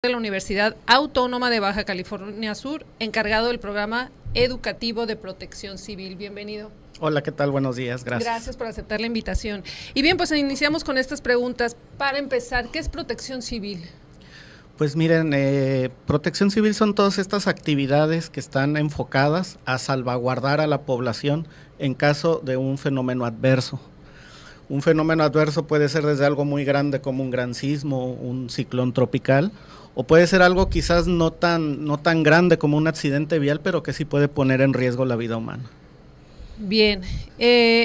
de la Universidad Autónoma de Baja California Sur, encargado del programa educativo de protección civil. Bienvenido. Hola, ¿qué tal? Buenos días, gracias. Gracias por aceptar la invitación. Y bien, pues iniciamos con estas preguntas. Para empezar, ¿qué es protección civil? Pues miren, protección civil son todas estas actividades que están enfocadas a salvaguardar a la población en caso de un fenómeno adverso. Un fenómeno adverso puede ser desde algo muy grande como un gran sismo, un ciclón tropical, o puede ser algo quizás no tan grande como un accidente vial, pero que sí puede poner en riesgo la vida humana. Bien,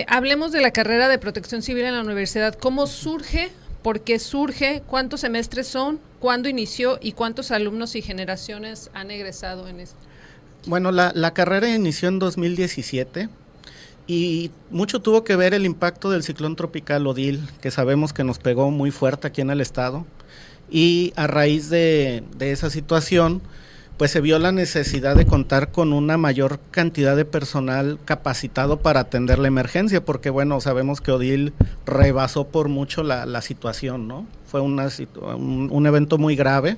hablemos de la carrera de protección civil en la universidad. ¿Cómo surge? ¿Por qué surge? ¿Cuántos semestres son? ¿Cuándo inició? ¿Y cuántos alumnos y generaciones han egresado en esto? Bueno, la carrera inició en 2017 y mucho tuvo que ver el impacto del ciclón tropical Odile, que sabemos que nos pegó muy fuerte aquí en el estado, y a raíz de esa situación, pues se vio la necesidad de contar con una mayor cantidad de personal capacitado para atender la emergencia, porque bueno, sabemos que Odile rebasó por mucho la situación, ¿no? Fue un evento muy grave,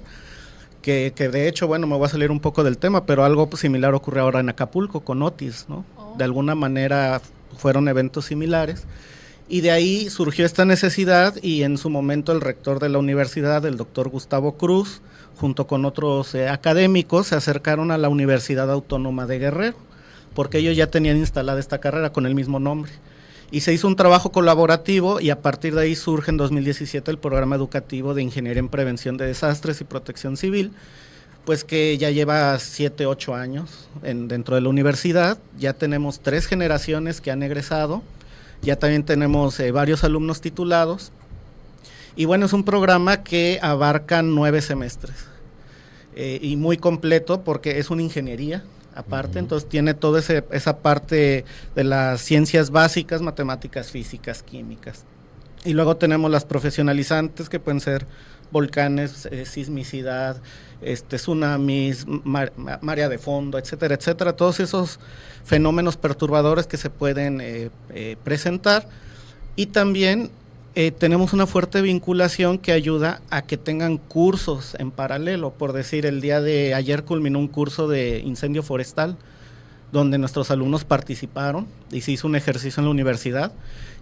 que de hecho, bueno, me voy a salir un poco del tema, pero algo similar ocurrió ahora en Acapulco con Otis, ¿no? De alguna manera fueron eventos similares. Y de ahí surgió esta necesidad y en su momento el rector de la universidad, el doctor Gustavo Cruz, junto con otros académicos, se acercaron a la Universidad Autónoma de Guerrero, porque ellos ya tenían instalada esta carrera con el mismo nombre. Y se hizo un trabajo colaborativo y a partir de ahí surge en 2017 el programa educativo de Ingeniería en Prevención de Desastres y Protección Civil, pues que ya lleva 7, 8 años dentro de la universidad. Ya tenemos 3 generaciones que han egresado. Ya también tenemos varios alumnos titulados y bueno, es un programa que abarca 9 semestres y muy completo porque es una ingeniería aparte, entonces tiene toda esa parte de las ciencias básicas, matemáticas, físicas, químicas. Y luego tenemos las profesionalizantes que pueden ser volcanes, sismicidad, tsunamis, marea de fondo, etcétera, etcétera, todos esos fenómenos perturbadores que se pueden presentar. Y también tenemos una fuerte vinculación que ayuda a que tengan cursos en paralelo. Por decir, el día de ayer culminó un curso de incendio forestal, donde nuestros alumnos participaron y se hizo un ejercicio en la universidad,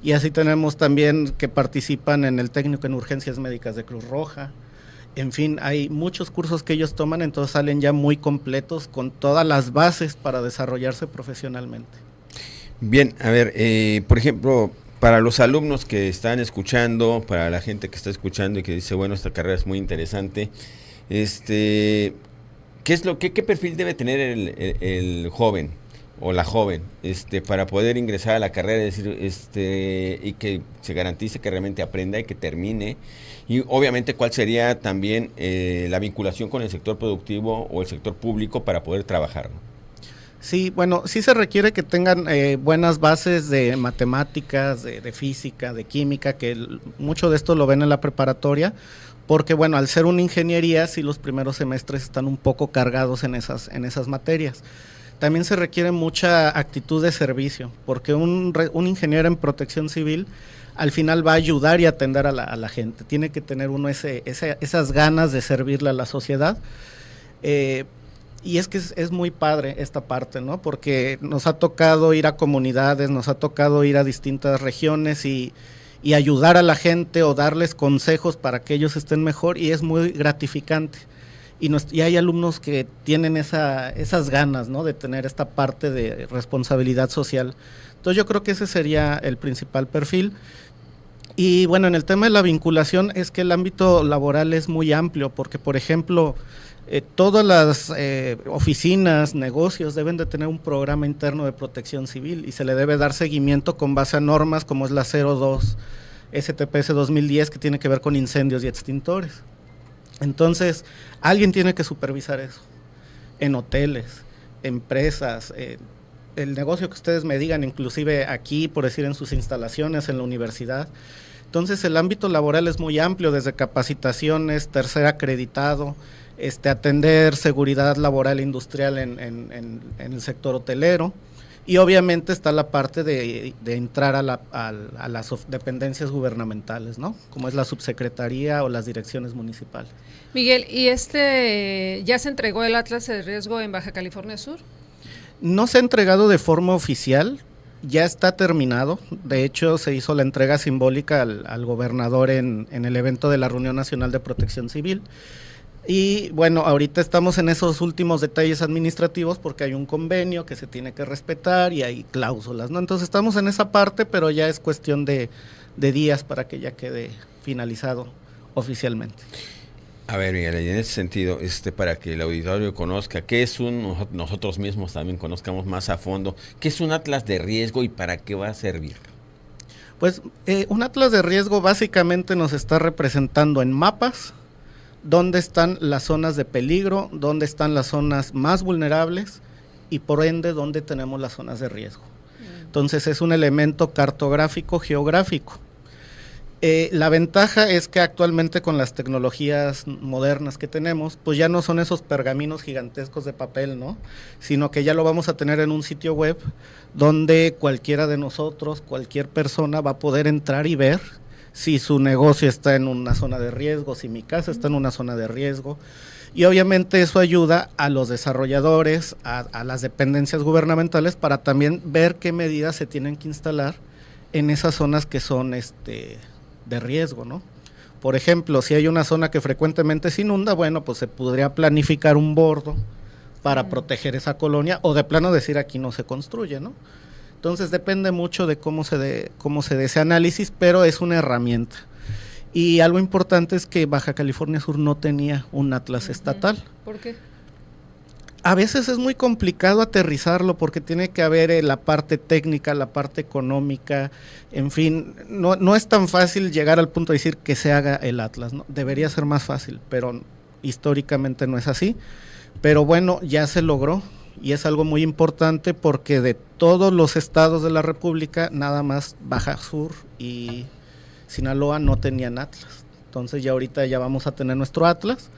y así tenemos también que participan en el técnico en urgencias médicas de Cruz Roja. En fin, hay muchos cursos que ellos toman, entonces salen ya muy completos con todas las bases para desarrollarse profesionalmente. Bien, a ver, por ejemplo, para los alumnos que están escuchando, para la gente que está escuchando y que dice, bueno, esta carrera es muy interesante, ¿qué perfil debe tener el joven o la joven para poder ingresar a la carrera, es decir, y que se garantice que realmente aprenda y que termine? Y obviamente, ¿cuál sería también la vinculación con el sector productivo o el sector público para poder trabajar, ¿no? Sí, bueno, sí se requiere que tengan buenas bases de matemáticas, de física, de química, que mucho de esto lo ven en la preparatoria, porque bueno, al ser una ingeniería, sí los primeros semestres están un poco cargados en esas materias. También se requiere mucha actitud de servicio, porque un ingeniero en protección civil al final va a ayudar y atender a la gente. Tiene que tener uno esas ganas de servirle a la sociedad. Y es que es muy padre esta parte, ¿no? Porque nos ha tocado ir a comunidades, nos ha tocado ir a distintas regiones y ayudar a la gente o darles consejos para que ellos estén mejor, y es muy gratificante. Y hay alumnos que tienen esas ganas, ¿no? De tener esta parte de responsabilidad social. Entonces yo creo que ese sería el principal perfil. Y bueno, en el tema de la vinculación es que el ámbito laboral es muy amplio, porque por ejemplo, todas las oficinas, negocios deben de tener un programa interno de protección civil y se le debe dar seguimiento con base a normas como es la 02 STPS 2010, que tiene que ver con incendios y extintores. Entonces, alguien tiene que supervisar eso, en hoteles, empresas, el negocio que ustedes me digan, inclusive aquí, por decir, en sus instalaciones, en la universidad. Entonces, el ámbito laboral es muy amplio, desde capacitaciones, tercer acreditado, atender seguridad laboral e industrial en el sector hotelero, Y obviamente está la parte de entrar a las dependencias gubernamentales, ¿no? Como es la subsecretaría o las direcciones municipales. Miguel, ¿y ya se entregó el Atlas de Riesgo en Baja California Sur? No se ha entregado de forma oficial, ya está terminado. De hecho, se hizo la entrega simbólica al gobernador en el evento de la Reunión Nacional de Protección Civil. Y bueno, ahorita estamos en esos últimos detalles administrativos porque hay un convenio que se tiene que respetar y hay cláusulas, ¿no? Entonces estamos en esa parte, pero ya es cuestión de días para que ya quede finalizado oficialmente. A ver, Miguel, y en ese sentido, para que el auditorio conozca, ¿qué es nosotros mismos también conozcamos más a fondo, qué es un atlas de riesgo y para qué va a servir? Pues un atlas de riesgo básicamente nos está representando en mapas dónde están las zonas de peligro, dónde están las zonas más vulnerables y por ende dónde tenemos las zonas de riesgo. Entonces es un elemento cartográfico geográfico. La ventaja es que actualmente con las tecnologías modernas que tenemos, pues ya no son esos pergaminos gigantescos de papel, ¿no? Sino que ya lo vamos a tener en un sitio web donde cualquiera de nosotros, cualquier persona va a poder entrar y ver si su negocio está en una zona de riesgo, si mi casa está en una zona de riesgo. Y obviamente eso ayuda a los desarrolladores, a las dependencias gubernamentales para también ver qué medidas se tienen que instalar en esas zonas que son de riesgo, ¿no? Por ejemplo, si hay una zona que frecuentemente se inunda, bueno, pues se podría planificar un bordo para proteger esa colonia o de plano decir aquí no se construye, ¿no? Entonces depende mucho de cómo se dé ese análisis, pero es una herramienta. Y algo importante es que Baja California Sur no tenía un atlas estatal. ¿Por qué? A veces es muy complicado aterrizarlo porque tiene que haber la parte técnica, la parte económica, en fin, no es tan fácil llegar al punto de decir que se haga el atlas, ¿no? Debería ser más fácil, pero históricamente no es así. Pero bueno, ya se logró. Y es algo muy importante porque de todos los estados de la República, nada más Baja Sur y Sinaloa no tenían atlas. Entonces ya ahorita ya vamos a tener nuestro atlas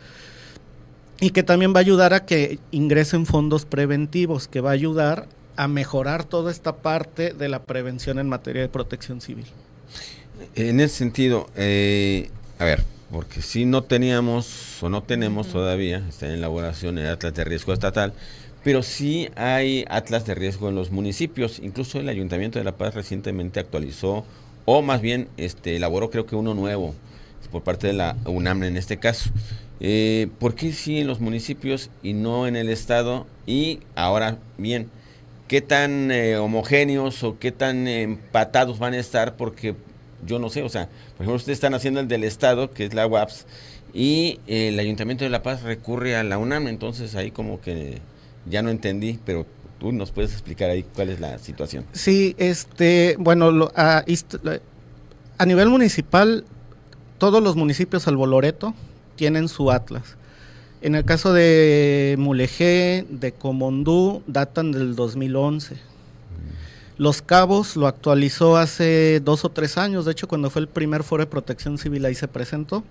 y que también va a ayudar a que ingresen fondos preventivos, que va a ayudar a mejorar toda esta parte de la prevención en materia de protección civil. En ese sentido, a ver, porque si no teníamos o no tenemos todavía, está en elaboración el atlas de riesgo estatal, pero sí hay atlas de riesgo en los municipios. Incluso el Ayuntamiento de La Paz recientemente actualizó, o más bien elaboró creo que uno nuevo, por parte de la UNAM en este caso. ¿Por qué sí en los municipios y no en el estado? Y ahora bien, ¿qué tan homogéneos o qué tan empatados van a estar? Porque yo no sé, o sea, por ejemplo, ustedes están haciendo el del estado, que es la UAPS, y el Ayuntamiento de La Paz recurre a la UNAM, entonces ahí como que ya no entendí, pero tú nos puedes explicar ahí cuál es la situación. Sí, bueno, a nivel municipal, todos los municipios salvo Loreto tienen su atlas. En el caso de Mulegé, de Comondú, datan del 2011. Los Cabos lo actualizó hace 2 o 3 años, de hecho cuando fue el primer foro de protección civil ahí se presentó.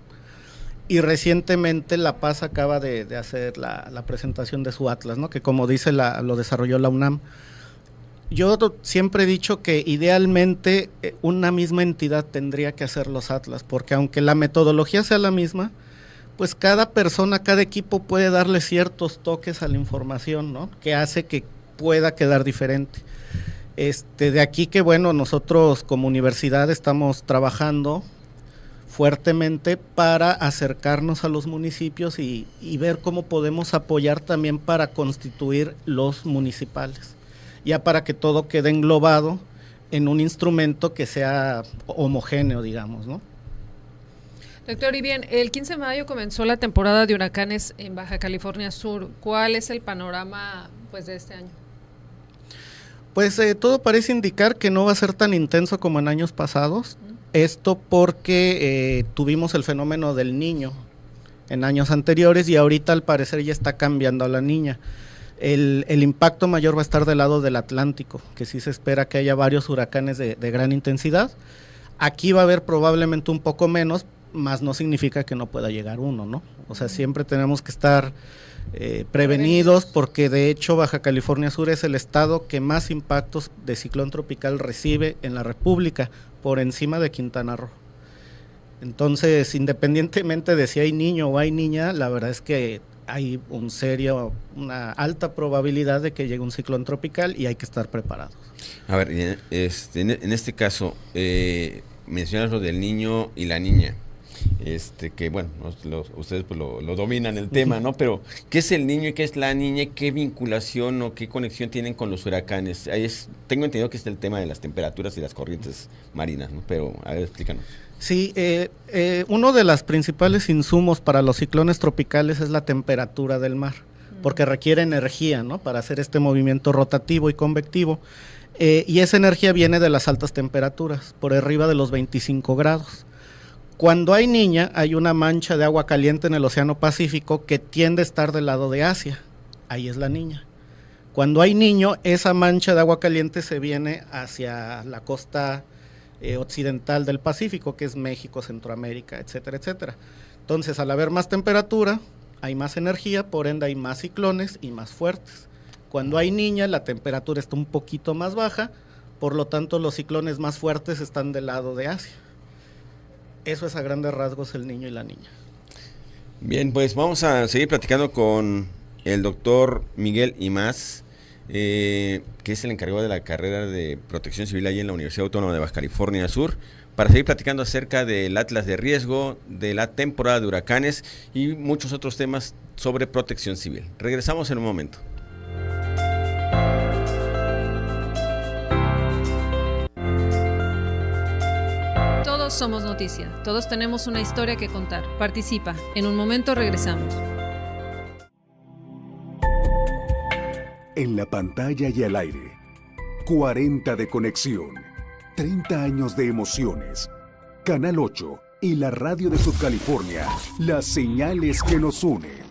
Y recientemente La Paz acaba de hacer la presentación de su atlas, ¿no? Que como dice lo desarrolló la UNAM. Yo siempre he dicho que idealmente una misma entidad tendría que hacer los atlas, porque aunque la metodología sea la misma, pues cada persona, cada equipo puede darle ciertos toques a la información, ¿no? Que hace que pueda quedar diferente. De aquí que bueno, nosotros como universidad estamos trabajando fuertemente para acercarnos a los municipios y ver cómo podemos apoyar también para constituir los municipales, ya para que todo quede englobado en un instrumento que sea homogéneo, digamos, ¿no? Doctor, y bien, el 15 de mayo comenzó la temporada de huracanes en Baja California Sur. ¿Cuál es el panorama pues de este año? Pues todo parece indicar que no va a ser tan intenso como en años pasados. Esto porque tuvimos el fenómeno del Niño en años anteriores y ahorita al parecer ya está cambiando a la Niña. El impacto mayor va a estar del lado del Atlántico, que sí se espera que haya varios huracanes de gran intensidad. Aquí va a haber probablemente un poco menos, más no significa que no pueda llegar uno, ¿no? O sea, siempre tenemos que estar prevenidos, porque de hecho Baja California Sur es el estado que más impactos de ciclón tropical recibe en la República, por encima de Quintana Roo. Entonces, independientemente de si hay niño o hay niña, la verdad es que hay una alta probabilidad de que llegue un ciclón tropical y hay que estar preparados. A ver, en este caso, mencionas lo del niño y la niña. Que bueno, ustedes pues lo dominan el tema, ¿no? Pero, ¿qué es el niño y qué es la niña? ¿Qué vinculación o qué conexión tienen con los huracanes? Tengo entendido que es el tema de las temperaturas y las corrientes marinas, ¿no? Pero, a ver, explícanos. Sí, uno de los principales insumos para los ciclones tropicales es la temperatura del mar, porque requiere energía, ¿no? Para hacer este movimiento rotativo y convectivo. Y esa energía viene de las altas temperaturas, por arriba de los 25 grados. Cuando hay niña, hay una mancha de agua caliente en el Océano Pacífico que tiende a estar del lado de Asia. Ahí es la niña. Cuando hay niño, esa mancha de agua caliente se viene hacia la costa occidental del Pacífico, que es México, Centroamérica, etcétera, etcétera. Entonces, al haber más temperatura, hay más energía, por ende hay más ciclones y más fuertes. Cuando hay niña, la temperatura está un poquito más baja, por lo tanto los ciclones más fuertes están del lado de Asia. Eso es a grandes rasgos el niño y la niña. Bien, pues vamos a seguir platicando con el doctor Miguel Imaz, que es el encargado de la carrera de Protección Civil ahí en la Universidad Autónoma de Baja California Sur, para seguir platicando acerca del Atlas de Riesgo, de la temporada de huracanes y muchos otros temas sobre protección civil. Regresamos en un momento. Todos somos noticia, todos tenemos una historia que contar. Participa, en un momento regresamos. En la pantalla y al aire, 40 de conexión, 30 años de emociones. Canal 8 y la radio de Subcalifornia, las señales que nos unen.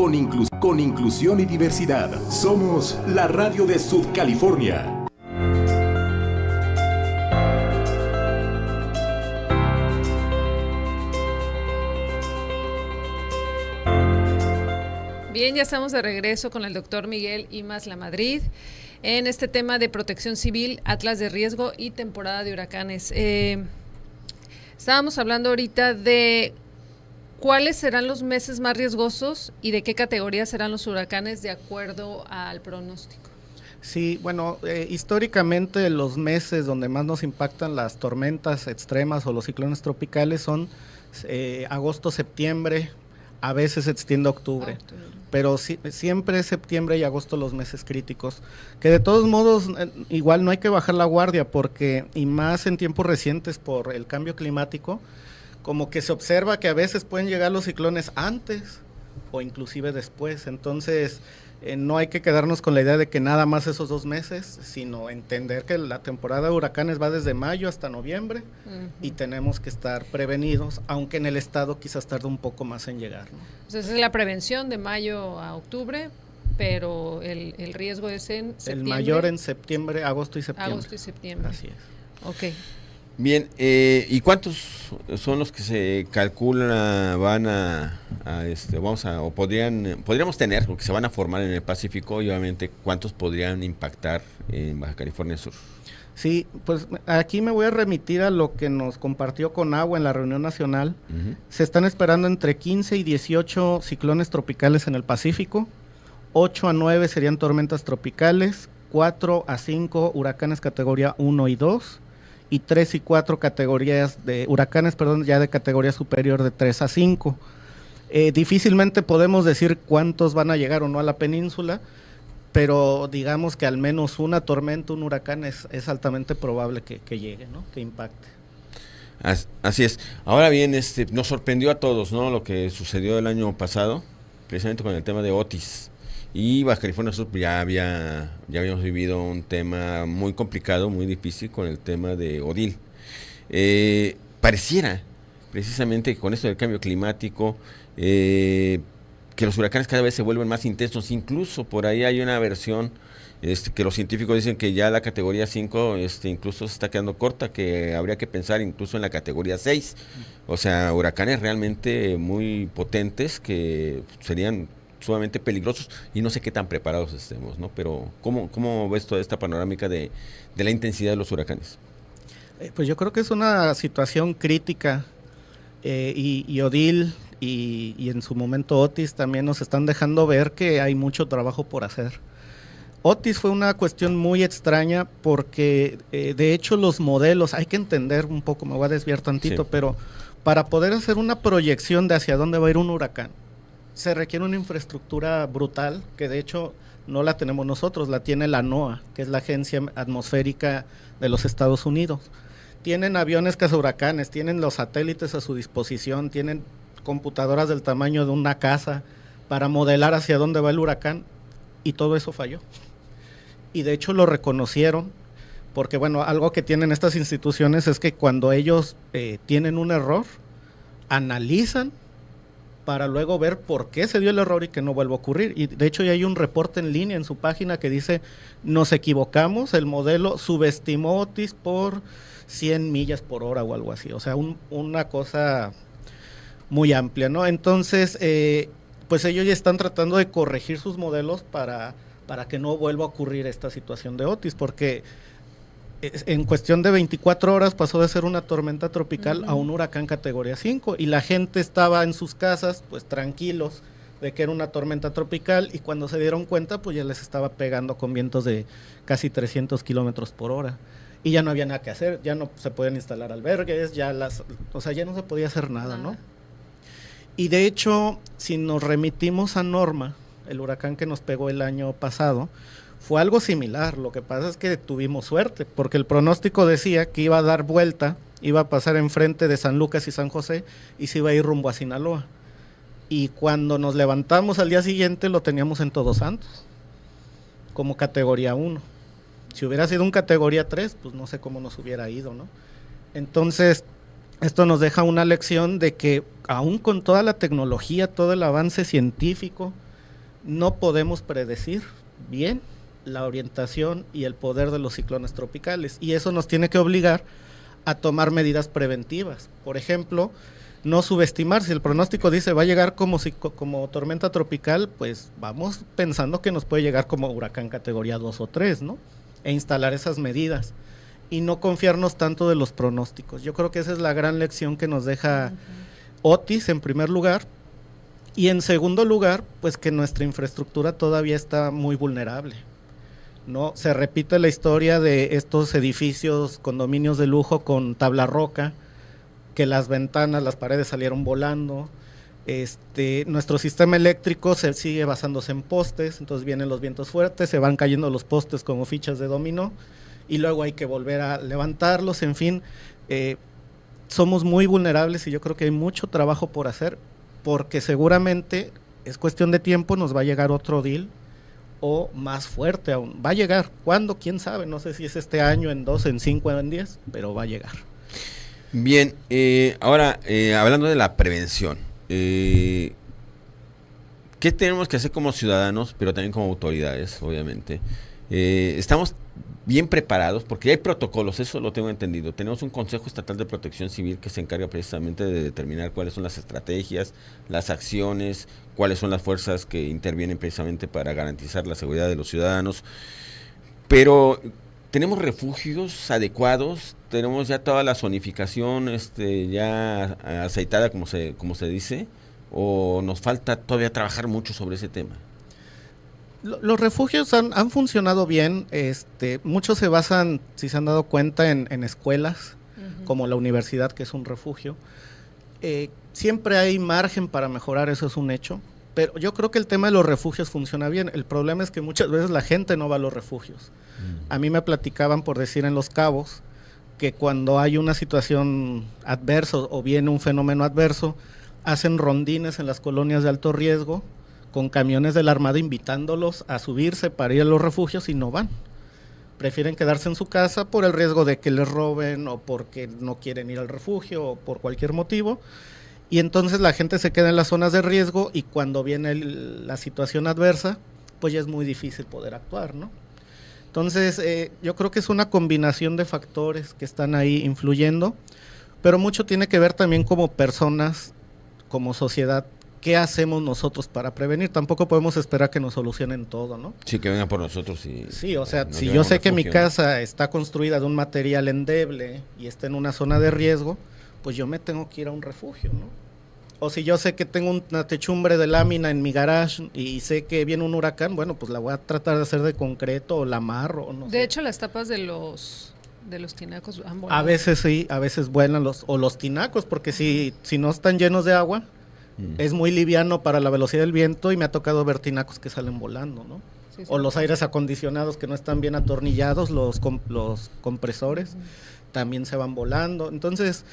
con inclusión y diversidad. Somos la radio de Subcalifornia. Bien, ya estamos de regreso con el doctor Miguel Imaz Lamadrid en este tema de protección civil, atlas de riesgo y temporada de huracanes. Estábamos hablando ahorita de cuáles serán los meses más riesgosos y de qué categoría serán los huracanes de acuerdo al pronóstico. Sí, bueno, históricamente los meses donde más nos impactan las tormentas extremas o los ciclones tropicales son agosto, septiembre, a veces se extiende a octubre. Pero siempre es septiembre y agosto los meses críticos, que de todos modos igual no hay que bajar la guardia porque, y más en tiempos recientes por el cambio climático, como que se observa que a veces pueden llegar los ciclones antes o inclusive después, entonces no hay que quedarnos con la idea de que nada más esos 2 meses, sino entender que la temporada de huracanes va desde mayo hasta noviembre y tenemos que estar prevenidos, aunque en el estado quizás tarde un poco más en llegar, ¿no? Entonces es la prevención de mayo a octubre, pero el riesgo es en septiembre. El mayor en septiembre, agosto y septiembre. Agosto y septiembre. Así es. Ok. Bien, ¿y cuántos son los que se calcula podríamos tener, o que se van a formar en el Pacífico, y obviamente cuántos podrían impactar en Baja California Sur? Sí, pues aquí me voy a remitir a lo que nos compartió Conagua en la reunión nacional. Se están esperando entre 15 y 18 ciclones tropicales en el Pacífico, 8 a 9 serían tormentas tropicales, 4 a 5 huracanes categoría 1 y 2, y 3 y 4 categorías de huracanes, ya de categoría superior de 3 a 5. Difícilmente podemos decir cuántos van a llegar o no a la península, pero digamos que al menos una tormenta, un huracán es altamente probable que llegue, ¿no? Que impacte. Así es. Ahora bien, nos sorprendió a todos, ¿no? Lo que sucedió el año pasado, precisamente con el tema de Otis. Y Baja California Sur ya habíamos vivido un tema muy complicado, muy difícil con el tema de Odil. Pareciera, precisamente con esto del cambio climático, que los huracanes cada vez se vuelven más intensos. Incluso por ahí hay una versión que los científicos dicen que ya la categoría 5 incluso se está quedando corta, que habría que pensar incluso en la categoría 6. O sea, huracanes realmente muy potentes que serían sumamente peligrosos, y no sé qué tan preparados estemos, ¿no? Pero ¿cómo ves toda esta panorámica de la intensidad de los huracanes? Pues yo creo que es una situación crítica, y Odil y en su momento Otis también nos están dejando ver que hay mucho trabajo por hacer. Otis fue una cuestión muy extraña porque de hecho los modelos, hay que entender un poco, me voy a desviar tantito, sí, pero para poder hacer una proyección de hacia dónde va a ir un huracán, se requiere una infraestructura brutal, que de hecho no la tenemos nosotros, la tiene la NOAA, que es la Agencia Atmosférica de los Estados Unidos. Tienen aviones cazahuracanes, tienen los satélites a su disposición, tienen computadoras del tamaño de una casa para modelar hacia dónde va el huracán, y todo eso falló. Y de hecho lo reconocieron, porque bueno, algo que tienen estas instituciones es que cuando ellos tienen un error, analizan para luego ver por qué se dio el error y que no vuelva a ocurrir. Y de hecho ya hay un reporte en línea en su página que dice, nos equivocamos, el modelo subestimó Otis por 100 millas por hora o algo así. O sea, una cosa muy amplia, ¿no? Entonces, pues ellos ya están tratando de corregir sus modelos para que no vuelva a ocurrir esta situación de Otis, porque en cuestión de 24 horas pasó de ser una tormenta tropical a un huracán categoría 5, y la gente estaba en sus casas pues tranquilos de que era una tormenta tropical, y cuando se dieron cuenta pues ya les estaba pegando con vientos de casi 300 kilómetros por hora, y ya no había nada que hacer, ya no se podían instalar albergues, ya no se podía hacer nada, ¿no? Y de hecho, si nos remitimos a Norma, el huracán que nos pegó el año pasado, fue algo similar. Lo que pasa es que tuvimos suerte, porque el pronóstico decía que iba a dar vuelta, iba a pasar enfrente de San Lucas y San José, y se iba a ir rumbo a Sinaloa. Y cuando nos levantamos al día siguiente, lo teníamos en Todos Santos, como categoría 1. Si hubiera sido un categoría 3, pues no sé cómo nos hubiera ido, ¿no? Entonces, esto nos deja una lección de que aún con toda la tecnología, todo el avance científico, no podemos predecir bien la orientación y el poder de los ciclones tropicales, y eso nos tiene que obligar a tomar medidas preventivas. Por ejemplo, no subestimar. Si el pronóstico dice va a llegar como tormenta tropical, pues vamos pensando que nos puede llegar como huracán categoría 2 o 3, ¿no? E instalar esas medidas y no confiarnos tanto de los pronósticos. Yo creo que esa es la gran lección que nos deja Otis en primer lugar, y en segundo lugar, pues que nuestra infraestructura todavía está muy vulnerable, ¿no? Se repite la historia de estos edificios, condominios de lujo con tabla roca, que las ventanas, las paredes salieron volando. Nuestro sistema eléctrico se sigue basándose en postes, entonces vienen los vientos fuertes, se van cayendo los postes como fichas de dominó y luego hay que volver a levantarlos. En fin, somos muy vulnerables y yo creo que hay mucho trabajo por hacer, porque seguramente es cuestión de tiempo, nos va a llegar otro DIL o más fuerte aún. Va a llegar, ¿cuándo? ¿Quién sabe? No sé si es este año, en 2, en 5, en 10, pero va a llegar. Bien, ahora hablando de la prevención, ¿qué tenemos que hacer como ciudadanos, pero también como autoridades, obviamente? Estamos bien preparados, porque hay protocolos, eso lo tengo entendido. Tenemos un Consejo Estatal de Protección Civil que se encarga precisamente de determinar cuáles son las estrategias, las acciones, cuáles son las fuerzas que intervienen precisamente para garantizar la seguridad de los ciudadanos. Pero ¿tenemos refugios adecuados? ¿Tenemos ya toda la zonificación ya aceitada, como se dice? ¿O nos falta todavía trabajar mucho sobre ese tema? Los refugios han funcionado bien. Muchos se basan, si se han dado cuenta, en escuelas, como la universidad, que es un refugio. Siempre hay margen para mejorar, eso es un hecho. Pero yo creo que el tema de los refugios funciona bien. El problema es que muchas veces la gente no va a los refugios. A mí me platicaban, por decir, en Los Cabos, que cuando hay una situación adversa o viene un fenómeno adverso, hacen rondines en las colonias de alto riesgo con camiones de la Armada invitándolos a subirse para ir a los refugios y no van. Prefieren quedarse en su casa por el riesgo de que les roben o porque no quieren ir al refugio o por cualquier motivo. Y entonces la gente se queda en las zonas de riesgo y cuando viene la situación adversa, pues ya es muy difícil poder actuar, ¿no? Entonces, yo creo que es una combinación de factores que están ahí influyendo, pero mucho tiene que ver también como personas, como sociedad, ¿qué hacemos nosotros para prevenir? Tampoco podemos esperar que nos solucionen todo, ¿no? Sí, que vengan por nosotros. Sí, o sea, si yo sé que mi casa está construida de un material endeble y está en una zona de riesgo, pues yo me tengo que ir a un refugio, ¿no? O si yo sé que tengo una techumbre de lámina en mi garage y sé que viene un huracán, bueno, pues la voy a tratar de hacer de concreto o la amarro, o no sé. De hecho, las tapas de los tinacos han volado. A veces sí, a veces vuelan los tinacos, porque si no están llenos de agua, es muy liviano para la velocidad del viento y me ha tocado ver tinacos que salen volando, ¿no? Sí, o los aires acondicionados que no están bien atornillados, los compresores, también se van volando. Entonces,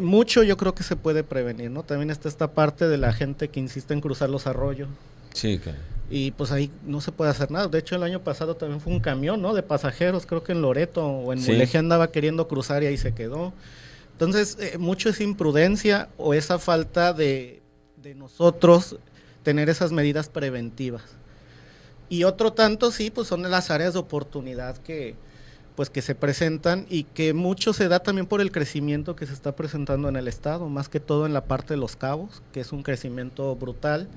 mucho yo creo que se puede prevenir, ¿no? También está esta parte de la gente que insiste en cruzar los arroyos. Sí, claro. Y pues ahí no se puede hacer nada. De hecho, el año pasado también fue un camión, ¿no? De pasajeros, creo que en Loreto o en Mulegé andaba queriendo cruzar y ahí se quedó. Entonces, mucho es imprudencia o esa falta de nosotros tener esas medidas preventivas. Y otro tanto, sí, pues son las áreas de oportunidad que se presentan y que mucho se da también por el crecimiento que se está presentando en el estado, más que todo en la parte de Los Cabos, que es un crecimiento brutal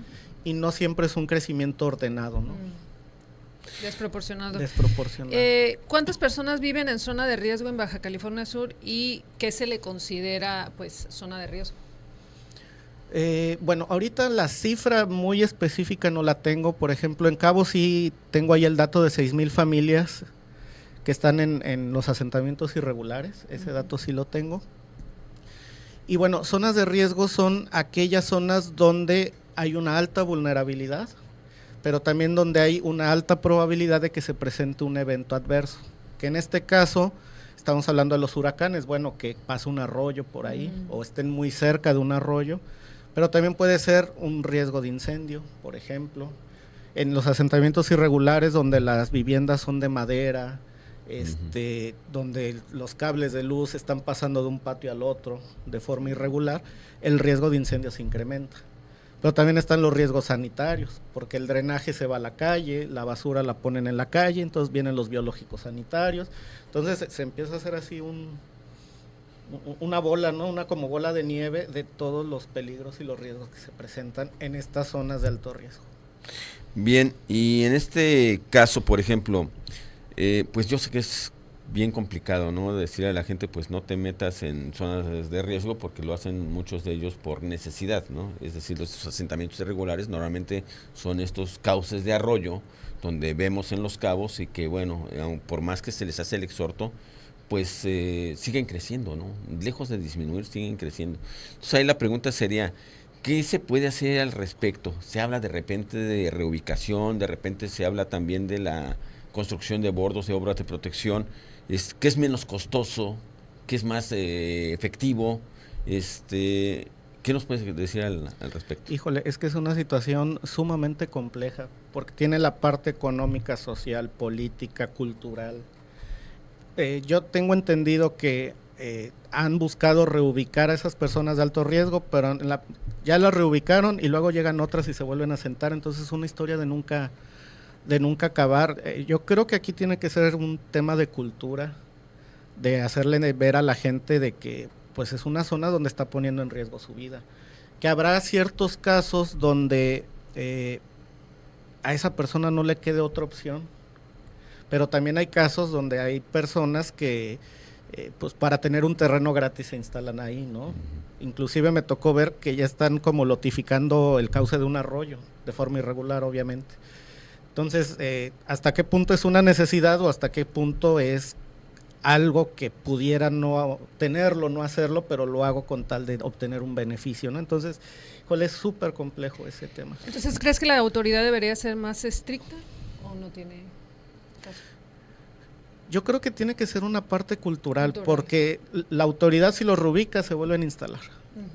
y no siempre es un crecimiento ordenado, ¿no? Desproporcionado. ¿Cuántas personas viven en zona de riesgo en Baja California Sur y qué se le considera, pues, zona de riesgo? Bueno, ahorita la cifra muy específica no la tengo. Por ejemplo, en Cabo sí tengo ahí el dato de 6,000 familias que están en los asentamientos irregulares, ese dato sí lo tengo. Y bueno, zonas de riesgo son aquellas zonas donde hay una alta vulnerabilidad, pero también donde hay una alta probabilidad de que se presente un evento adverso, que en este caso estamos hablando de los huracanes, bueno, que pase un arroyo por ahí o estén muy cerca de un arroyo, pero también puede ser un riesgo de incendio, por ejemplo, en los asentamientos irregulares donde las viviendas son de madera, donde los cables de luz están pasando de un patio al otro de forma irregular, el riesgo de incendio se incrementa. Pero también están los riesgos sanitarios, porque el drenaje se va a la calle, la basura la ponen en la calle, entonces vienen los biológicos sanitarios. Entonces se empieza a hacer así una bola, ¿no? Una como bola de nieve de todos los peligros y los riesgos que se presentan en estas zonas de alto riesgo. Bien, y en este caso, por ejemplo, pues yo sé que es bien complicado, ¿no? Decirle a la gente, pues no te metas en zonas de riesgo, porque lo hacen muchos de ellos por necesidad, ¿no? Es decir, los asentamientos irregulares normalmente son estos cauces de arroyo donde vemos en Los Cabos y que, bueno, por más que se les hace el exhorto, pues siguen creciendo, ¿no? Lejos de disminuir, siguen creciendo. Entonces ahí la pregunta sería, ¿qué se puede hacer al respecto? Se habla de repente de reubicación, de repente se habla también de la construcción de bordos de obras de protección, ¿qué es menos costoso? ¿Qué es más efectivo? ¿Qué nos puedes decir al respecto? Híjole, es que es una situación sumamente compleja, porque tiene la parte económica, social, política, cultural. Yo tengo entendido que han buscado reubicar a esas personas de alto riesgo, pero ya las reubicaron y luego llegan otras y se vuelven a sentar, entonces es una historia de nunca acabar. Yo creo que aquí tiene que ser un tema de cultura, de hacerle ver a la gente de que pues es una zona donde está poniendo en riesgo su vida, que habrá ciertos casos donde a esa persona no le quede otra opción, pero también hay casos donde hay personas que pues para tener un terreno gratis se instalan ahí, ¿no? Inclusive me tocó ver que ya están como lotificando el cauce de un arroyo, de forma irregular, obviamente. Entonces, ¿hasta qué punto es una necesidad o hasta qué punto es algo que pudiera no tenerlo, no hacerlo, pero lo hago con tal de obtener un beneficio, ¿no? Entonces, híjole, es súper complejo ese tema. Entonces, ¿crees que la autoridad debería ser más estricta o no tiene caso? Yo creo que tiene que ser una parte cultural, porque la autoridad, si los reubica, se vuelven a instalar.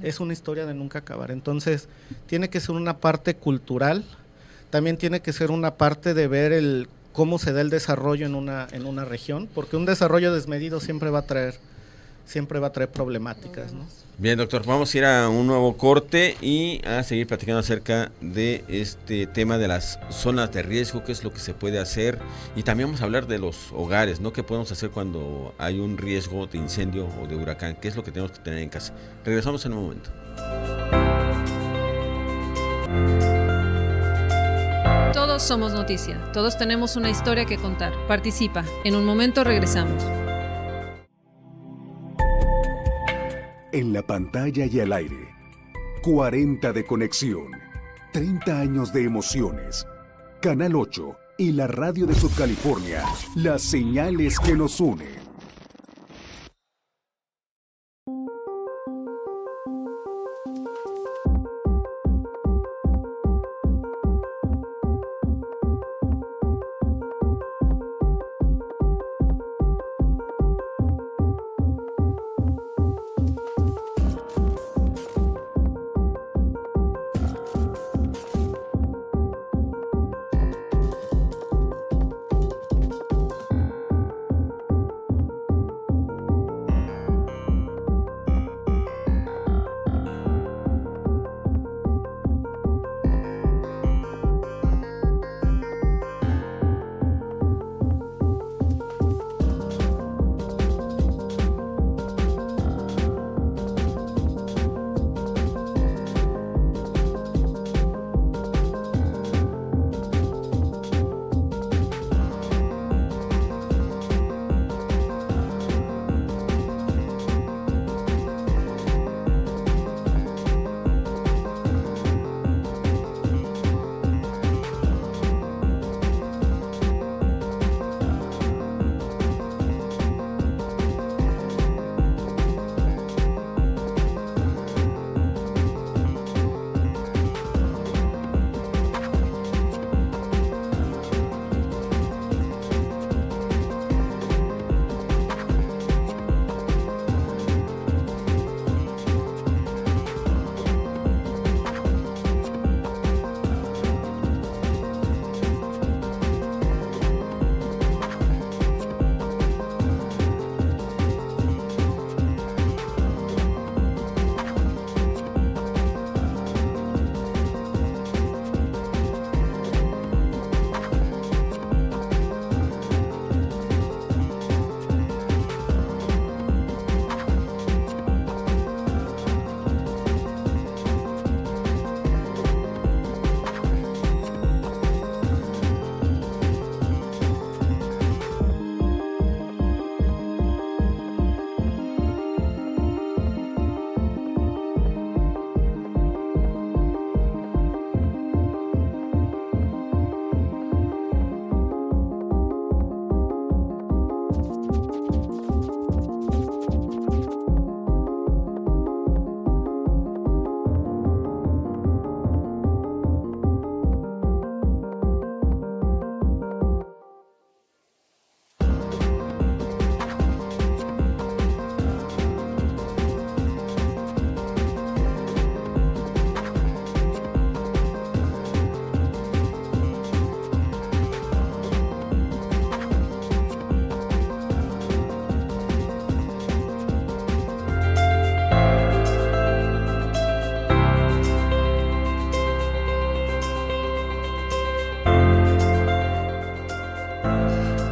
Es una historia de nunca acabar. Entonces, tiene que ser una parte cultural, también tiene que ser una parte de ver cómo se da el desarrollo en una región, porque un desarrollo desmedido siempre va a traer problemáticas, ¿no? Bien, doctor, vamos a ir a un nuevo corte y a seguir platicando acerca de este tema de las zonas de riesgo, qué es lo que se puede hacer, y también vamos a hablar de los hogares, ¿no? ¿Qué podemos hacer cuando hay un riesgo de incendio o de huracán? ¿Qué es lo que tenemos que tener en casa? Regresamos en un momento. Todos somos noticia, todos tenemos una historia que contar. Participa, en un momento regresamos. En la pantalla y al aire, 40 de conexión, 30 años de emociones. Canal 8 y la radio de Subcalifornia, las señales que nos unen.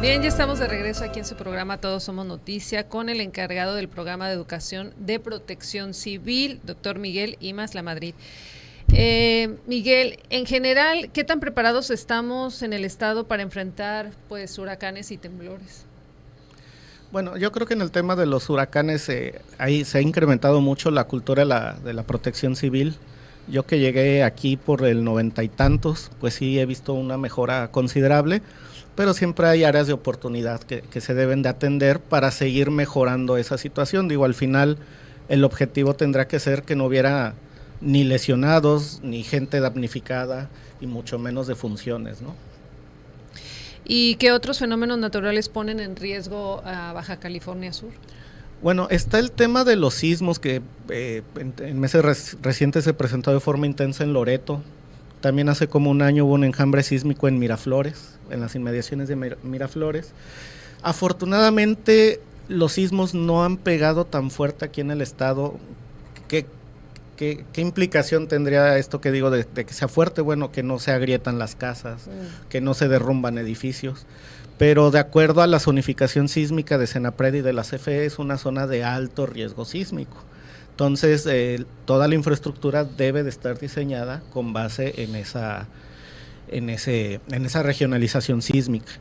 Bien, ya estamos de regreso aquí en su programa Todos Somos Noticia con el encargado del programa de educación de protección civil, doctor Miguel Imaz Lamadrid. Miguel, en general, ¿qué tan preparados estamos en el estado para enfrentar pues huracanes y temblores? Bueno, yo creo que en el tema de los huracanes ahí se ha incrementado mucho la cultura de la protección civil. Yo que llegué aquí por el 90 y tantos, pues sí he visto una mejora considerable, pero siempre hay áreas de oportunidad que se deben de atender para seguir mejorando esa situación. Digo, al final el objetivo tendrá que ser que no hubiera ni lesionados, ni gente damnificada, y mucho menos defunciones, ¿no? ¿Y qué otros fenómenos naturales ponen en riesgo a Baja California Sur? Bueno, está el tema de los sismos que en meses recientes se presentó de forma intensa en Loreto. También hace como un año hubo un enjambre sísmico en Miraflores, en las inmediaciones de Miraflores. Afortunadamente, los sismos no han pegado tan fuerte aquí en el estado. ¿Qué implicación tendría esto que digo de que sea fuerte? Bueno, que no se agrietan las casas, que no se derrumban edificios. Pero de acuerdo a la zonificación sísmica de Senapred y de la CFE, es una zona de alto riesgo sísmico. Entonces, toda la infraestructura debe de estar diseñada con base en esa regionalización sísmica.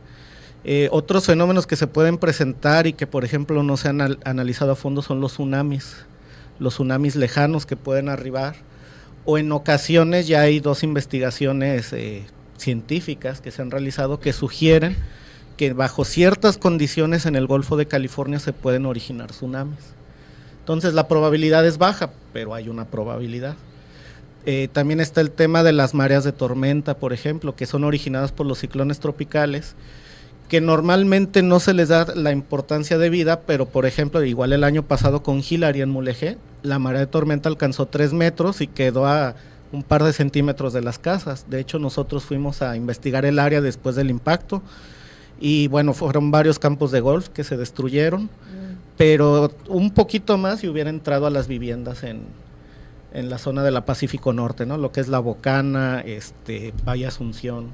Otros fenómenos que se pueden presentar y que, por ejemplo, no se han analizado a fondo son los tsunamis lejanos que pueden arribar, o en ocasiones ya hay 2 investigaciones científicas que se han realizado que sugieren que bajo ciertas condiciones en el Golfo de California se pueden originar tsunamis. Entonces la probabilidad es baja, pero hay una probabilidad. También está el tema de las mareas de tormenta, por ejemplo, que son originadas por los ciclones tropicales, que normalmente no se les da la importancia debida, pero por ejemplo, igual el año pasado con Hilary en Mulegé, la marea de tormenta alcanzó 3 metros y quedó a un par de centímetros de las casas. De hecho, nosotros fuimos a investigar el área después del impacto y bueno, fueron varios campos de golf que se destruyeron, pero un poquito más y hubiera entrado a las viviendas en la zona de la Pacífico Norte, ¿no? Lo que es La Bocana, Valle Asunción.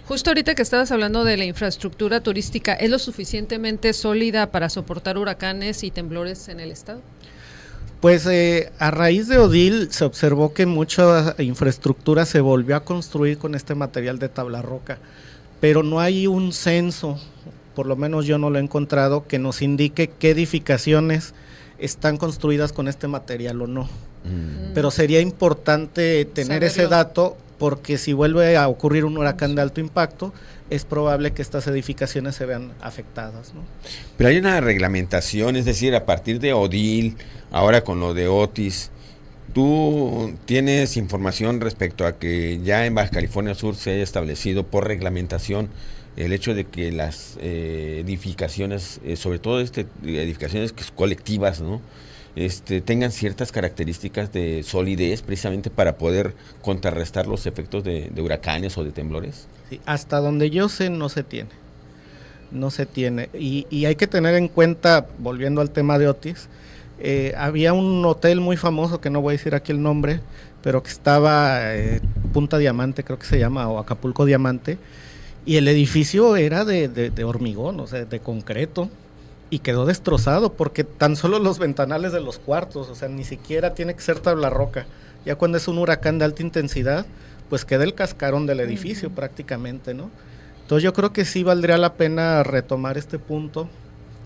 Justo ahorita que estabas hablando de la infraestructura turística, ¿es lo suficientemente sólida para soportar huracanes y temblores en el estado? Pues a raíz de Odil se observó que mucha infraestructura se volvió a construir con este material de tabla roca, pero no hay un censo, por lo menos yo no lo he encontrado, que nos indique qué edificaciones están construidas con este material o no. Pero sería importante tener ese dato, porque si vuelve a ocurrir un huracán de alto impacto, es probable que estas edificaciones se vean afectadas, ¿no? Pero hay una reglamentación, es decir, a partir de Odil, ahora con lo de Otis, ¿tú tienes información respecto a que ya en Baja California Sur se haya establecido por reglamentación el hecho de que las edificaciones, sobre todo edificaciones colectivas, ¿no? Tengan ciertas características de solidez precisamente para poder contrarrestar los efectos de huracanes o de temblores? Sí, hasta donde yo sé no se tiene, y hay que tener en cuenta, volviendo al tema de Otis, había un hotel muy famoso, que no voy a decir aquí el nombre, pero que estaba Punta Diamante, creo que se llama, o Acapulco Diamante, y el edificio era de hormigón, o sea, de concreto, y quedó destrozado porque tan solo los ventanales de los cuartos, o sea, ni siquiera tiene que ser tabla roca. Ya cuando es un huracán de alta intensidad, pues queda el cascarón del edificio prácticamente, ¿no? Entonces yo creo que sí valdría la pena retomar este punto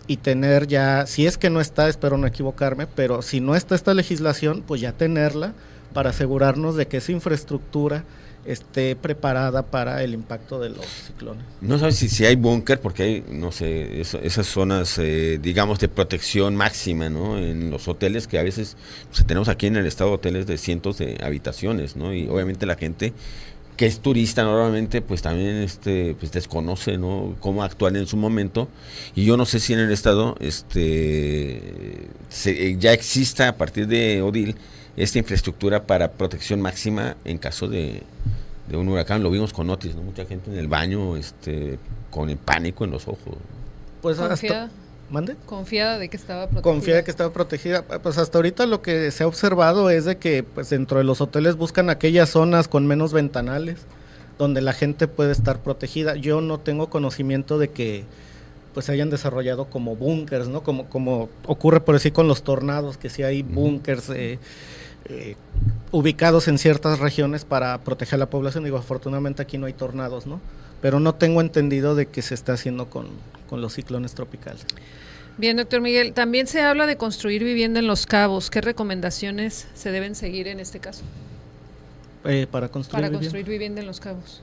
y tener ya, si es que no está, espero no equivocarme, pero si no está esta legislación, pues ya tenerla para asegurarnos de que esa infraestructura esté preparada para el impacto de los ciclones. No sabes si hay búnker, porque hay, no sé, esas zonas, digamos, de protección máxima, ¿no? En los hoteles, que a veces tenemos aquí en el estado hoteles de cientos de habitaciones, ¿no? Y obviamente la gente que es turista normalmente, pues también pues desconoce, ¿no?, cómo actuar en su momento. Y yo no sé si en el estado ya exista a partir de Odil esta infraestructura para protección máxima en caso de un huracán. Lo vimos con Otis, ¿no? Mucha gente en el baño con el pánico en los ojos. Pues confiada. ¿Mande? Confiada de que estaba protegida. Confiada de que estaba protegida. Pues hasta ahorita lo que se ha observado es de que pues dentro de los hoteles buscan aquellas zonas con menos ventanales, donde la gente puede estar protegida. Yo no tengo conocimiento de que pues se hayan desarrollado como búnkers, ¿no? Como ocurre por decir con los tornados, que sí hay búnkers ubicados en ciertas regiones para proteger a la población. Digo, afortunadamente aquí no hay tornados, ¿no? Pero no tengo entendido de que se está haciendo con los ciclones tropicales. Bien, doctor Miguel, también se habla de construir vivienda en Los Cabos. ¿Qué recomendaciones se deben seguir en este caso? Para construir vivienda en Los Cabos.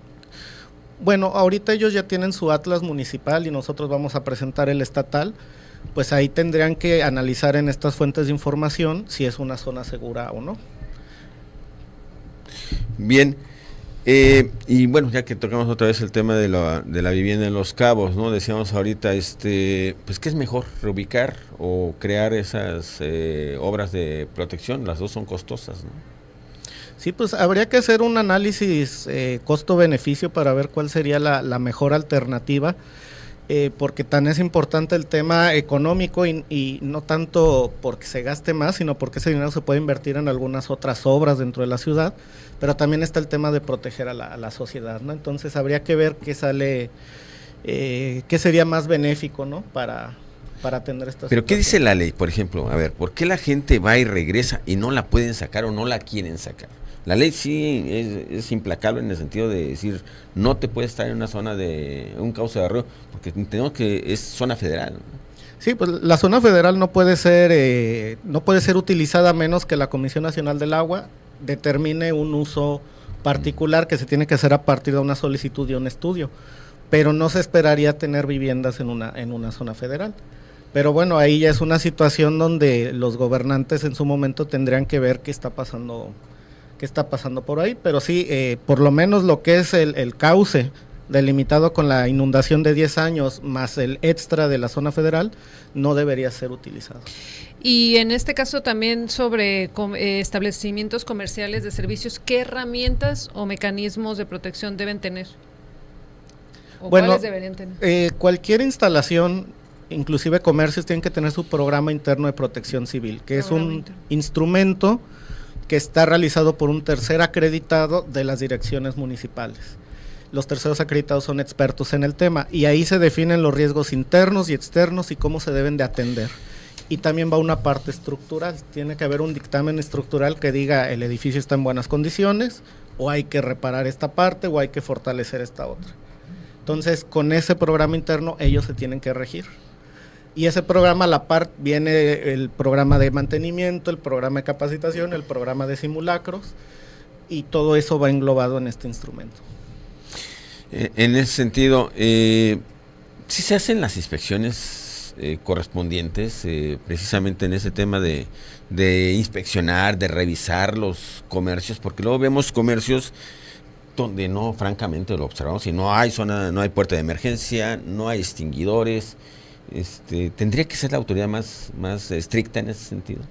Bueno, ahorita ellos ya tienen su atlas municipal y nosotros vamos a presentar el estatal, pues ahí tendrían que analizar en estas fuentes de información si es una zona segura o no. Bien, y bueno, ya que tocamos otra vez el tema de la vivienda en Los Cabos, ¿no? Decíamos ahorita, pues ¿qué es mejor, reubicar o crear esas obras de protección? Las dos son costosas, ¿no? Sí, pues habría que hacer un análisis costo-beneficio para ver cuál sería la mejor alternativa, porque tan es importante el tema económico y no tanto porque se gaste más, sino porque ese dinero se puede invertir en algunas otras obras dentro de la ciudad, pero también está el tema de proteger a la sociedad, ¿no? Entonces habría que ver qué sale, qué sería más benéfico, ¿no? Para atender estas. Pero ¿qué dice la ley, por ejemplo? A ver, ¿por qué la gente va y regresa y no la pueden sacar o no la quieren sacar? La ley sí es implacable en el sentido de decir, no te puedes estar en una zona de un cauce de arroyo, porque tenemos que es zona federal, ¿no? Sí, pues la zona federal no puede ser utilizada a menos que la Comisión Nacional del Agua determine un uso particular que se tiene que hacer a partir de una solicitud y un estudio, pero no se esperaría tener viviendas en una zona federal. Pero bueno, ahí ya es una situación donde los gobernantes en su momento tendrían que ver qué está pasando por ahí, pero sí, por lo menos lo que es el cauce delimitado con la inundación de 10 años más el extra de la zona federal, no debería ser utilizado. Y en este caso también sobre establecimientos comerciales de servicios, ¿qué herramientas o mecanismos de protección deben tener? ¿O bueno, cuáles deberían tener? Cualquier instalación, inclusive comercios, tienen que tener su programa interno de protección civil, que es un instrumento que está realizado por un tercer acreditado de las direcciones municipales. Los terceros acreditados son expertos en el tema y ahí se definen los riesgos internos y externos y cómo se deben de atender. Y también va una parte estructural, tiene que haber un dictamen estructural que diga el edificio está en buenas condiciones, o hay que reparar esta parte, o hay que fortalecer esta otra. Entonces, con ese programa interno ellos se tienen que regir. Y ese programa, a la par, viene el programa de mantenimiento, el programa de capacitación, el programa de simulacros, y todo eso va englobado en este instrumento. En ese sentido, ¿sí se hacen las inspecciones correspondientes, precisamente en ese tema de inspeccionar, de revisar los comercios? Porque luego vemos comercios donde no, francamente lo observamos, y no hay zona, no hay puerta de emergencia, no hay extinguidores. ¿Tendría que ser la autoridad más estricta en ese sentido?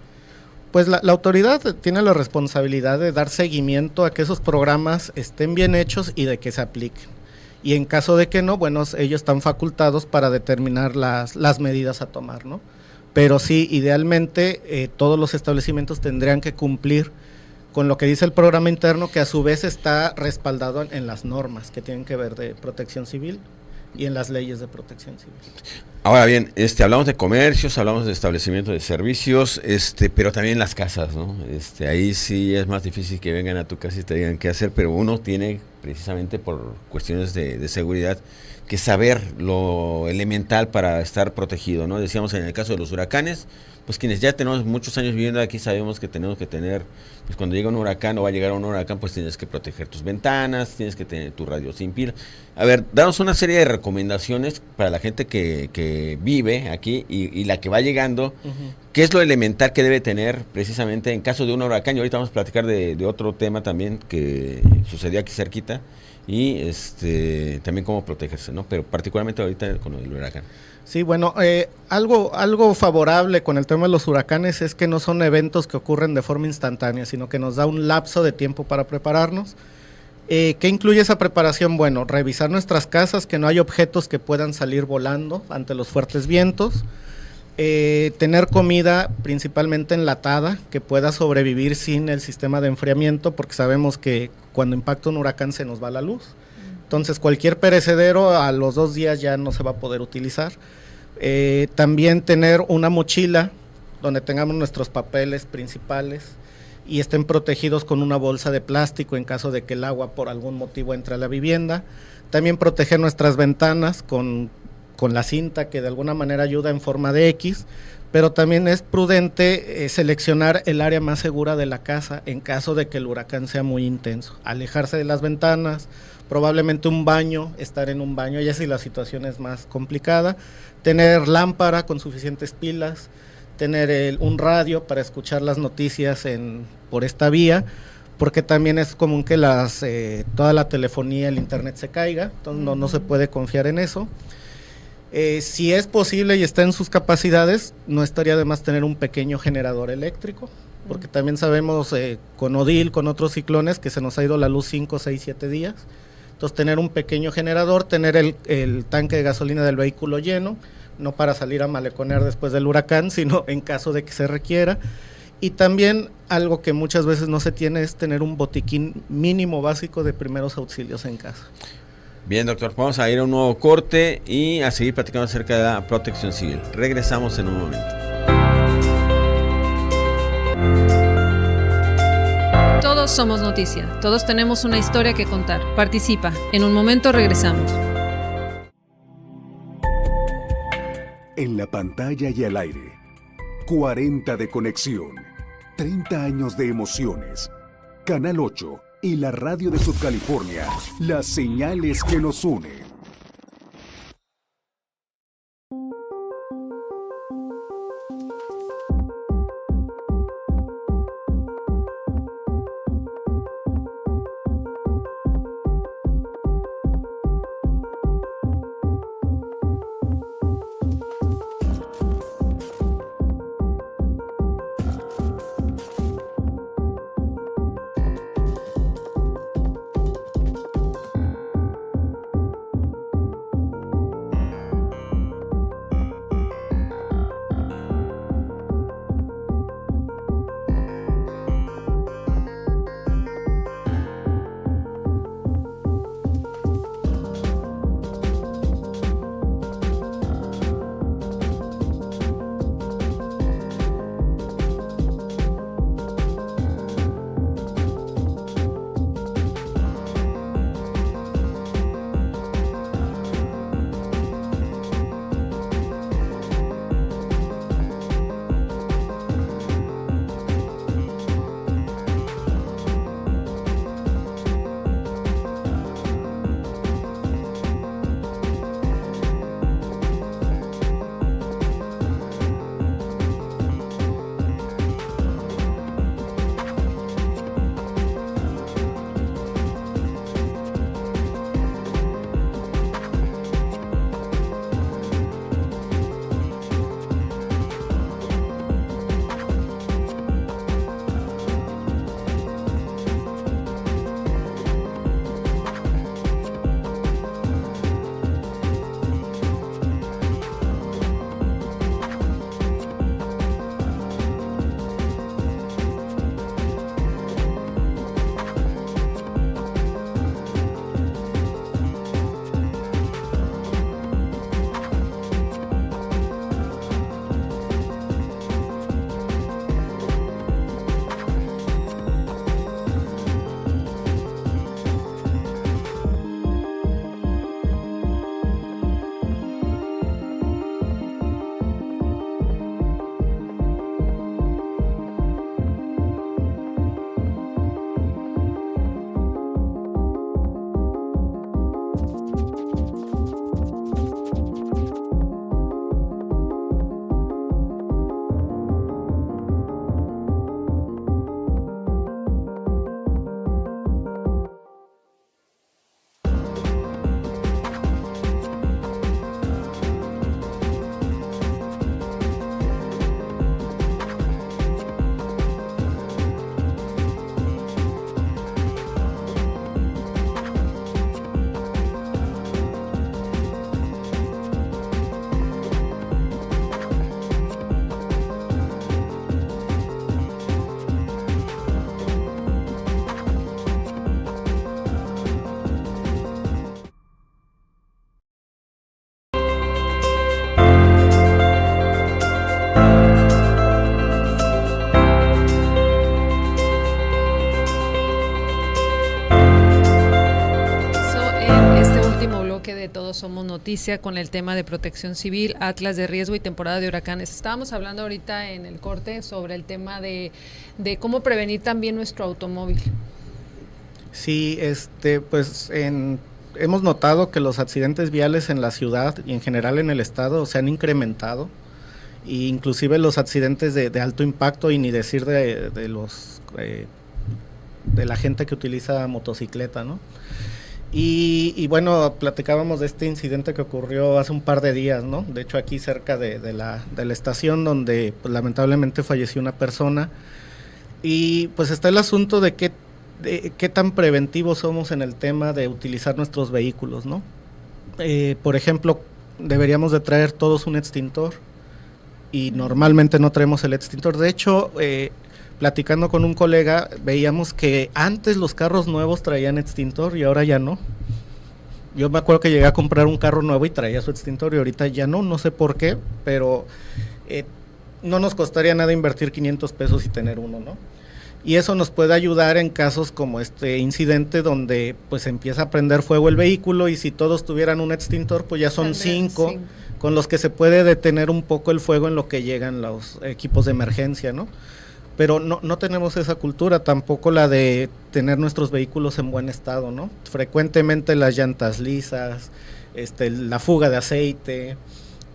Pues la autoridad tiene la responsabilidad de dar seguimiento a que esos programas estén bien hechos y de que se apliquen. Y en caso de que no, bueno, ellos están facultados para determinar las medidas a tomar, ¿no? Pero sí, idealmente todos los establecimientos tendrían que cumplir con lo que dice el programa interno, que a su vez está respaldado en las normas que tienen que ver de protección civil y en las leyes de protección civil. Ahora bien, hablamos de comercios, hablamos de establecimientos de servicios, pero también las casas, ¿no? Ahí sí es más difícil que vengan a tu casa y te digan qué hacer, pero uno tiene, precisamente por cuestiones de seguridad, que saber lo elemental para estar protegido, ¿no? Decíamos en el caso de los huracanes, pues quienes ya tenemos muchos años viviendo aquí sabemos que tenemos que tener, pues cuando llega un huracán o va a llegar un huracán, pues tienes que proteger tus ventanas, tienes que tener tu radio sin pila. A ver, danos una serie de recomendaciones para la gente que vive aquí y la que va llegando. Uh-huh. ¿Qué es lo elemental que debe tener precisamente en caso de un huracán? Y ahorita vamos a platicar de otro tema también que sucedió aquí cerquita y también cómo protegerse, ¿no? Pero particularmente ahorita con el huracán. Sí, bueno, algo favorable con el tema de los huracanes es que no son eventos que ocurren de forma instantánea, sino que nos da un lapso de tiempo para prepararnos. ¿Qué incluye esa preparación? Bueno, revisar nuestras casas, que no hay objetos que puedan salir volando ante los fuertes vientos. Tener comida principalmente enlatada, que pueda sobrevivir sin el sistema de enfriamiento, porque sabemos que cuando impacta un huracán se nos va la luz. Entonces cualquier perecedero a los 2 días ya no se va a poder utilizar. También tener una mochila donde tengamos nuestros papeles principales y estén protegidos con una bolsa de plástico en caso de que el agua por algún motivo entre a la vivienda. También proteger nuestras ventanas con la cinta que de alguna manera ayuda en forma de X, pero también es prudente seleccionar el área más segura de la casa en caso de que el huracán sea muy intenso. Alejarse de las ventanas, probablemente un baño, estar en un baño, ya si la situación es más complicada, tener lámpara con suficientes pilas, tener un radio para escuchar las noticias por esta vía, porque también es común que toda la telefonía, el internet se caiga, entonces no se puede confiar en eso. Si es posible y está en sus capacidades, no estaría de más tener un pequeño generador eléctrico, porque también sabemos con Odil, con otros ciclones, que se nos ha ido la luz 5, 6, 7 días. Entonces tener un pequeño generador, tener el tanque de gasolina del vehículo lleno, no para salir a maleconear después del huracán, sino en caso de que se requiera. Y también algo que muchas veces no se tiene es tener un botiquín mínimo básico de primeros auxilios en casa. Bien, doctor, vamos a ir a un nuevo corte y a seguir platicando acerca de la protección civil. Regresamos en un momento. Todos somos noticia, todos tenemos una historia que contar. Participa, en un momento regresamos. En la pantalla y al aire, 40 de conexión, 30 años de emociones. Canal 8 y la radio de Subcalifornia, las señales que nos unen. bloque de Todos Somos Noticia con el tema de protección civil, atlas de riesgo y temporada de huracanes. Estábamos hablando ahorita en el corte sobre el tema de cómo prevenir también nuestro automóvil. Sí, pues hemos notado que los accidentes viales en la ciudad y en general en el estado se han incrementado, e inclusive los accidentes de alto impacto, y ni decir de la gente que utiliza motocicleta, ¿no? Y bueno, platicábamos de este incidente que ocurrió hace un par de días, ¿no? De hecho, aquí cerca de la estación, donde pues, lamentablemente falleció una persona. Y pues está el asunto de qué tan preventivos somos en el tema de utilizar nuestros vehículos, ¿no? Por ejemplo, deberíamos de traer todos un extintor, y normalmente no traemos el extintor. De hecho, platicando con un colega, veíamos que antes los carros nuevos traían extintor y ahora ya no. Yo me acuerdo que llegué a comprar un carro nuevo y traía su extintor, y ahorita ya no sé por qué, pero no nos costaría nada invertir 500 pesos y tener uno, ¿no? Y eso nos puede ayudar en casos como este incidente, donde pues empieza a prender fuego el vehículo, y si todos tuvieran un extintor, pues ya son 5 con los que se puede detener un poco el fuego en lo que llegan los equipos de emergencia, ¿no? Pero no tenemos esa cultura, tampoco la de tener nuestros vehículos en buen estado, ¿no? Frecuentemente las llantas lisas, la fuga de aceite,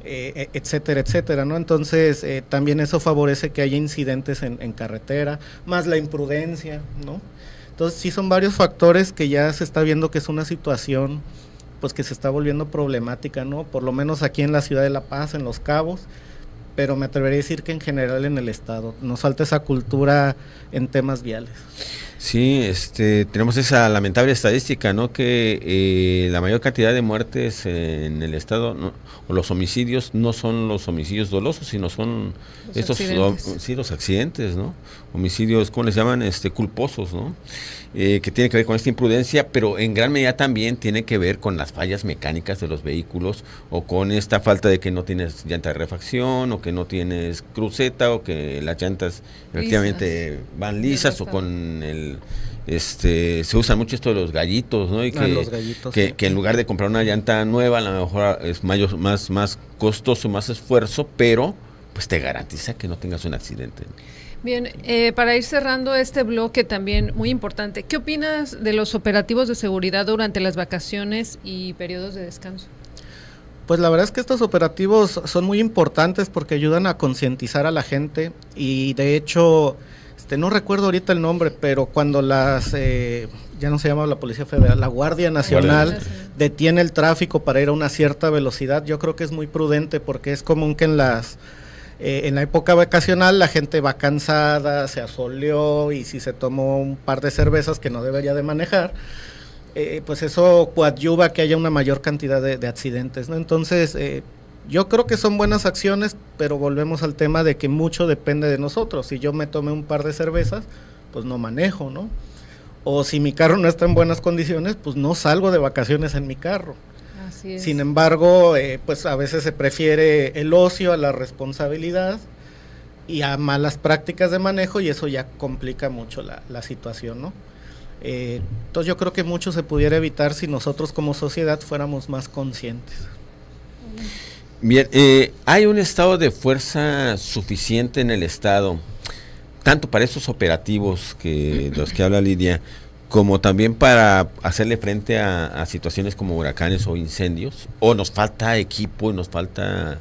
etcétera, etcétera, ¿no? Entonces, también eso favorece que haya incidentes en carretera, más la imprudencia, ¿no? Entonces, sí son varios factores que ya se está viendo que es una situación, pues, que se está volviendo problemática, ¿no? Por lo menos aquí en la ciudad de La Paz, en Los Cabos, pero me atrevería a decir que en general en el estado nos falta esa cultura en temas viales. Sí, tenemos esa lamentable estadística, ¿no? Que la mayor cantidad de muertes en el estado, ¿no? O los homicidios, no son los homicidios dolosos, sino son los accidentes, ¿no? Homicidios, ¿cómo les llaman? Culposos, ¿no? Que tiene que ver con esta imprudencia, pero en gran medida también tiene que ver con las fallas mecánicas de los vehículos, o con esta falta de que no tienes llanta de refacción, o que no tienes cruceta, o que las llantas efectivamente van lisas, o con se usa mucho esto de los gallitos, ¿no? Y los gallitos, que en lugar de comprar una llanta nueva, a lo mejor es más costoso, más esfuerzo, pero pues te garantiza que no tengas un accidente. Bien, para ir cerrando este bloque también muy importante, ¿qué opinas de los operativos de seguridad durante las vacaciones y periodos de descanso? Pues la verdad es que estos operativos son muy importantes porque ayudan a concientizar a la gente, y de hecho, no recuerdo ahorita el nombre, pero cuando ya no se llama la Policía Federal, la Guardia Nacional detiene el tráfico para ir a una cierta velocidad, yo creo que es muy prudente, porque es común que en la época vacacional la gente va cansada, se asoleó, y si se tomó un par de cervezas que no debería de manejar, pues eso coadyuva a que haya una mayor cantidad de accidentes, ¿no? Entonces, yo creo que son buenas acciones, pero volvemos al tema de que mucho depende de nosotros. Si yo me tomé un par de cervezas, pues no manejo, ¿no? O si mi carro no está en buenas condiciones, pues no salgo de vacaciones en mi carro. Así es. Sin embargo, pues a veces se prefiere el ocio a la responsabilidad y a malas prácticas de manejo, y eso ya complica mucho la situación, ¿no? Entonces yo creo que mucho se pudiera evitar si nosotros como sociedad fuéramos más conscientes. Bien, ¿hay un estado de fuerza suficiente en el estado, tanto para estos operativos de los que habla Lidia, como también para hacerle frente a situaciones como huracanes o incendios? ¿O nos falta equipo y nos falta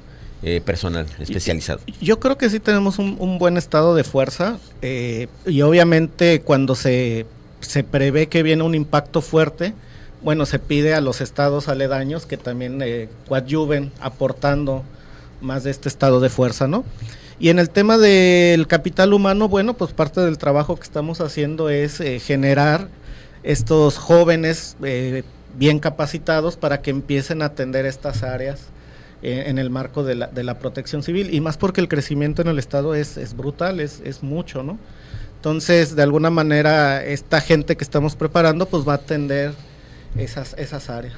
personal especializado? Yo creo que sí tenemos un buen estado de fuerza, y obviamente cuando se prevé que viene un impacto fuerte, bueno, se pide a los estados aledaños que también coadyuven aportando más de este estado de fuerza, ¿no? Y en el tema del capital humano, bueno, pues parte del trabajo que estamos haciendo es generar estos jóvenes bien capacitados para que empiecen a atender estas áreas en el marco de la protección civil, y más porque el crecimiento en el estado es brutal, es mucho, ¿no? Entonces, de alguna manera, esta gente que estamos preparando, pues va a atender esas áreas.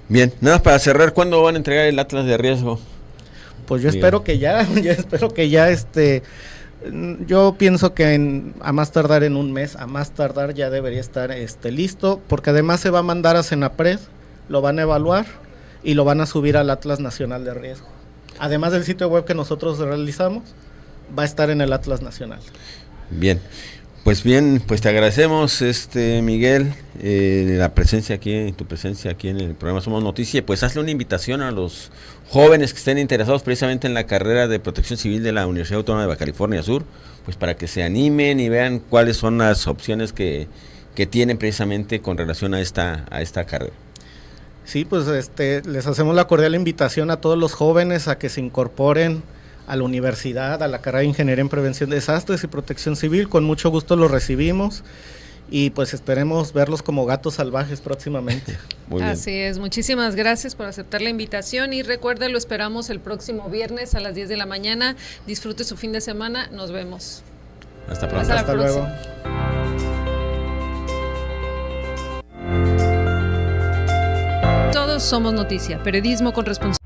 Bien, nada más para cerrar, ¿cuándo van a entregar el Atlas de riesgo? Pues yo espero que ya, yo pienso que a más tardar en un mes, a más tardar ya debería estar listo, porque además se va a mandar a Senapred lo van a evaluar y lo van a subir al Atlas Nacional de Riesgo. Además del sitio web que nosotros realizamos, va a estar en el Atlas Nacional. Bien, pues te agradecemos, Miguel, la presencia aquí, tu presencia aquí en el programa Somos Noticia. Pues hazle una invitación a los jóvenes que estén interesados precisamente en la carrera de Protección Civil de la Universidad Autónoma de Baja California Sur, pues para que se animen y vean cuáles son las opciones que tienen precisamente con relación a esta carrera. Sí, pues les hacemos la cordial invitación a todos los jóvenes a que se incorporen a la universidad, a la carrera de Ingeniería en Prevención de Desastres y Protección Civil. Con mucho gusto los recibimos y pues esperemos verlos como gatos salvajes próximamente. Muy bien. Así es, muchísimas gracias por aceptar la invitación y recuerde, lo esperamos el próximo viernes a las 10 de la mañana. Disfrute su fin de semana, nos vemos. Hasta pronto. Hasta luego. Todos somos noticia, periodismo con responsabilidad.